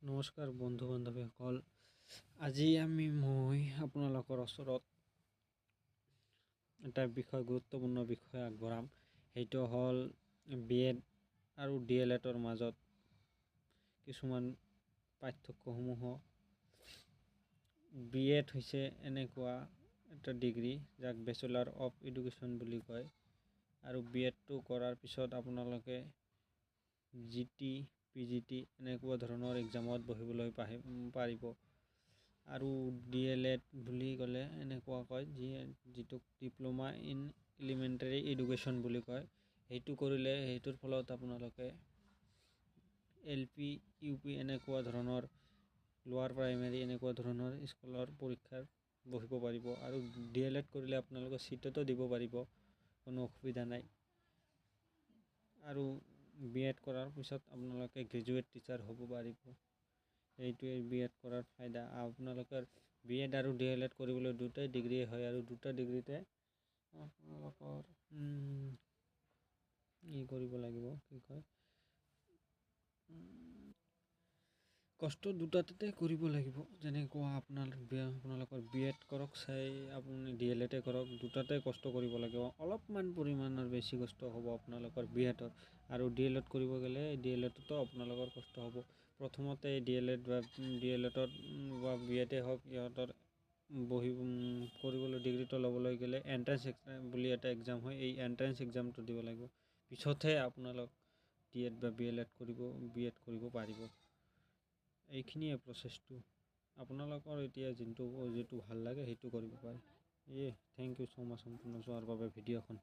নমস্কাৰ বন্ধু বান্ধৱীসকল। আজি মই আপোনালোকৰ ওচৰত এটা গুৰুত্বপূৰ্ণ বিষয় আগবঢ়াম। সেইটো হ'ল BEd আৰু DLEDৰ মাজত কিছুমান পাৰ্থক্যসমূহ। BEd হৈছে এনেকুৱা এটা ডিগ্ৰী যাক বেচেলাৰ অফ এডুকেশ্যন বুলি কয়, আৰু BEdটো কৰাৰ পিছত আপোনালোকে GT PGT এনেকুৱা ধৰণৰ এক্সামত বহিবলৈ পাৰিব। আৰু DLED বুলি ক'লে এনেকুৱা কয় যিটোক ডিপ্ল'মা ইন এলিমেণ্টাৰী এডুকেশ্যন বুলি কয়। সেইটো কৰিলে সেইটোৰ ফলত আপোনালোকে LP UP এনেকুৱা ধৰণৰ লোৱাৰ প্ৰাইমেৰী এনেকুৱা ধৰণৰ স্কুলৰ পৰীক্ষাৰ বহিব পাৰিব। আৰু DLED কৰিলে আপোনালোকে চিটতো দিব পাৰিব, কোনো অসুবিধা নাই। আৰু BEd কৰাৰ পিছত আপোনালোকে গ্ৰেজুৱেট টিচাৰ হ'ব পাৰিব। এইটোৱে BEd কৰাৰ ফাইদা। আপোনালোকৰ BEd আৰু DLED কৰিবলৈ দুটাই ডিগ্ৰী হয়, আৰু দুটা ডিগ্ৰীতে আপোনালোকৰ কৰিব লাগিব, কষ্ট দুটাতে কৰিব লাগিব। যেনেকুৱা আপোনালোকৰ BEd কৰক চাই আপুনি DLED কৰক, দুটাতে কষ্ট কৰিব লাগিব। অলপমান পৰিমাণৰ বেছি কষ্ট হ'ব আপোনালোকৰ BEdৰ, আৰু DLED কৰিব গ'লে DLEDতো আপোনালোকৰ কষ্ট হ'ব। প্ৰথমতে DLED বা BEd হওক, ইহঁতৰ কৰিবলৈ ডিগ্ৰীটো ল'বলৈ গ'লে এণ্ট্ৰেন্স এক্সাম বুলি এটা এক্সাম হয়। এই এণ্ট্ৰেন্স এক্সামটো দিব লাগিব, পিছতহে আপোনালোক DEd বা BEd কৰিব পাৰিব। এইখিনিয়ে প্ৰচেছটো। আপোনালোকৰ এতিয়া যিটো ভাল লাগে সেইটো কৰিব পাৰে। থেংক ইউ ছ' মাছ সম্পূৰ্ণ চোৱাৰ বাবে ভিডিঅ'খন।